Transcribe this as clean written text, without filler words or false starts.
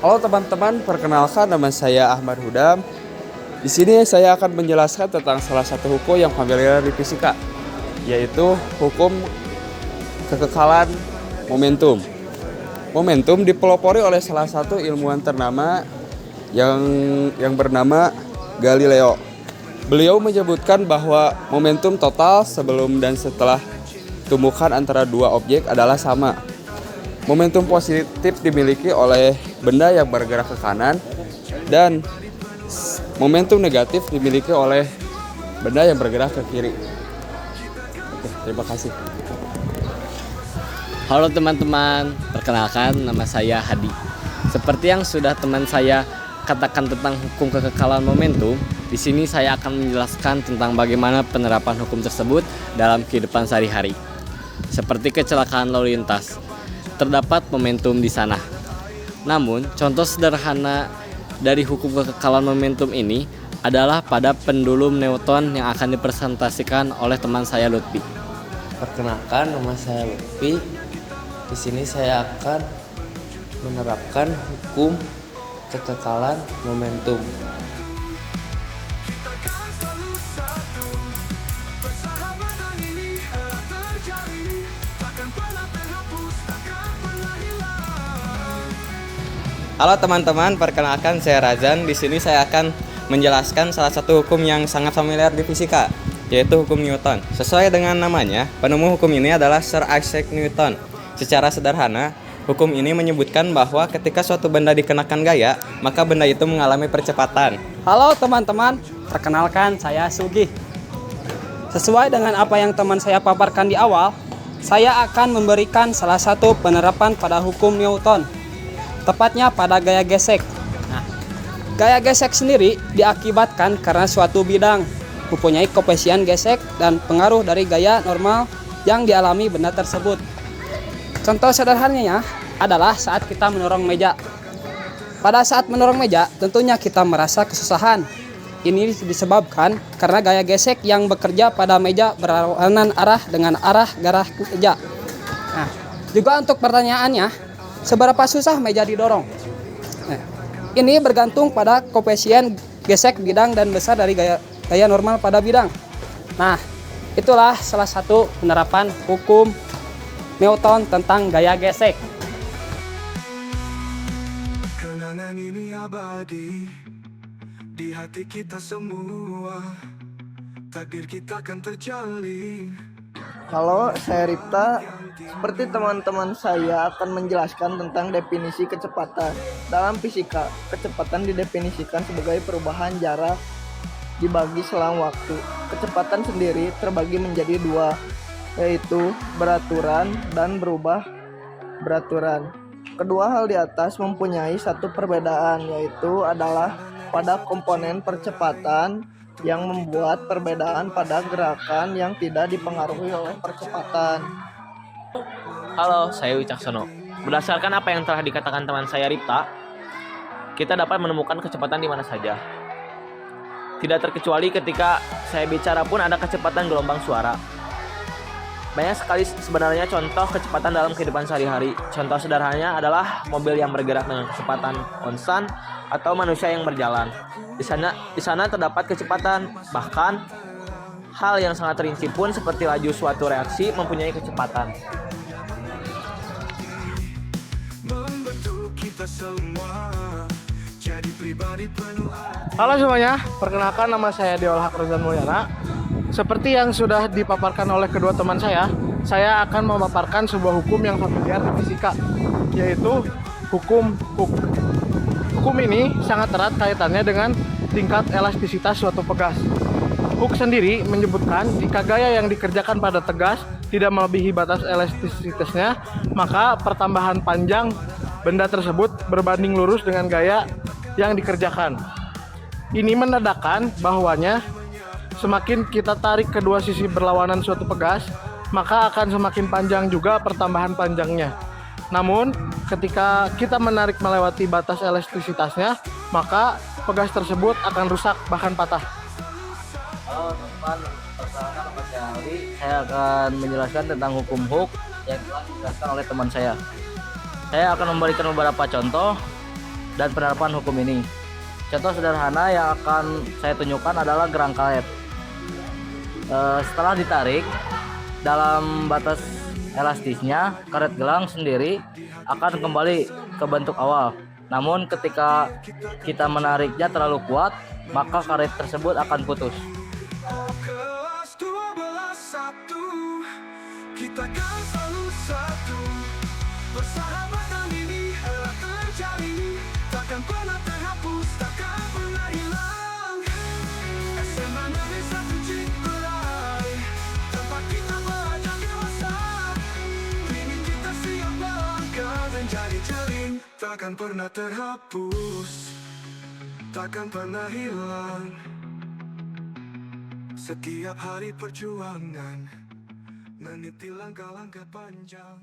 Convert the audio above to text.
Halo teman-teman, perkenalkan nama saya Ahmad Hudam. Di sini saya akan menjelaskan tentang salah satu hukum yang familiar di fisika, yaitu hukum kekekalan momentum. Momentum dipelopori oleh salah satu ilmuwan ternama yang bernama Galileo. Beliau menyebutkan bahwa momentum total sebelum dan setelah tumbukan antara dua objek adalah sama. Momentum positif dimiliki oleh benda yang bergerak ke kanan dan momentum negatif dimiliki oleh benda yang bergerak ke kiri. Oke, terima kasih. Halo teman-teman, perkenalkan nama saya Hadi. Seperti yang sudah teman saya katakan tentang hukum kekekalan momentum, di sini saya akan menjelaskan tentang bagaimana penerapan hukum tersebut dalam kehidupan sehari-hari. Seperti kecelakaan lalu lintas, terdapat momentum di sana. Namun, contoh sederhana dari hukum kekekalan momentum ini adalah pada pendulum Newton yang akan dipresentasikan oleh teman saya Lutfi. Perkenalkan, nama saya Lutfi. Di sini saya akan menerapkan hukum kekekalan momentum. Halo teman-teman, perkenalkan saya Razan. Di sini saya akan menjelaskan salah satu hukum yang sangat familiar di fisika, yaitu hukum Newton. Sesuai dengan namanya, penemu hukum ini adalah Sir Isaac Newton. Secara sederhana, hukum ini menyebutkan bahwa ketika suatu benda dikenakan gaya, maka benda itu mengalami percepatan. Halo teman-teman, perkenalkan saya Sugi. Sesuai dengan apa yang teman saya paparkan di awal, saya akan memberikan salah satu penerapan pada hukum Newton, tepatnya pada gaya gesek. Gaya gesek sendiri diakibatkan karena suatu bidang mempunyai koefisien gesek dan pengaruh dari gaya normal yang dialami benda tersebut. Contoh sederhananya adalah saat kita mendorong meja. Pada saat mendorong meja, tentunya kita merasa kesusahan. Ini disebabkan karena gaya gesek yang bekerja pada meja berlawanan arah dengan arah garis meja. Juga untuk pertanyaannya, seberapa susah meja didorong? Ini bergantung pada koefisien gesek bidang dan besar dari gaya normal pada bidang. Nah, itulah salah satu penerapan hukum Newton tentang gaya gesek. Kenangan ini abadi di hati kita semua. Takdir kita akan terjalin. Halo, saya Ripta. Seperti teman-teman saya akan menjelaskan tentang definisi kecepatan. Dalam fisika, kecepatan didefinisikan sebagai perubahan jarak dibagi selang waktu. Kecepatan sendiri terbagi menjadi dua, yaitu beraturan dan berubah beraturan. Kedua hal di atas mempunyai satu perbedaan, yaitu adalah pada komponen percepatan yang membuat perbedaan pada gerakan yang tidak dipengaruhi oleh percepatan. Halo, saya Wicaksono. Berdasarkan apa yang telah dikatakan teman saya Ripta, kita dapat menemukan kecepatan di mana saja. Tidak terkecuali ketika saya bicara pun ada kecepatan gelombang suara. Banyak sekali sebenarnya contoh kecepatan dalam kehidupan sehari-hari. Contoh sederhananya adalah mobil yang bergerak dengan kecepatan konstan atau manusia yang berjalan. Di sana terdapat kecepatan, bahkan hal yang sangat rinci pun seperti laju suatu reaksi mempunyai kecepatan. Halo semuanya, perkenalkan nama saya Deol Hakrizan Mulyana. Seperti yang sudah dipaparkan oleh kedua teman saya akan memaparkan sebuah hukum yang familiar di fisika, yaitu hukum Hooke. Hukum ini sangat erat kaitannya dengan tingkat elastisitas suatu pegas. Hooke sendiri menyebutkan jika gaya yang dikerjakan pada tegas tidak melebihi batas elastisitasnya, maka pertambahan panjang benda tersebut berbanding lurus dengan gaya yang dikerjakan. Ini menandakan bahwanya semakin kita tarik kedua sisi berlawanan suatu pegas, maka akan semakin panjang juga pertambahan panjangnya. Namun, ketika kita menarik melewati batas elastisitasnya, maka pegas tersebut akan rusak bahkan patah. Halo teman-teman, perkenalkan nama saya Ali. Saya akan menjelaskan tentang hukum Hooke yang telah dijelaskan oleh teman saya. Saya akan memberikan beberapa contoh dan penerapan hukum ini. Contoh sederhana yang akan saya tunjukkan adalah gerang karet. Setelah ditarik dalam batas elastisnya, karet gelang sendiri akan kembali ke bentuk awal. Namun ketika kita menariknya terlalu kuat, maka karet tersebut akan putus. Kelas 12 kita kan selalu satu. Persahabatan ini erat terjalin, takkan pernah terhapus, takkan pernah hilang. SMA Negeri 1 Ciprai, tempat kita belajar dewasa. Ini kita siap melangkah dan jadi jalin, takkan pernah terhapus, takkan pernah hilang. Setiap hari perjuangan meniti langkah-langkah panjang.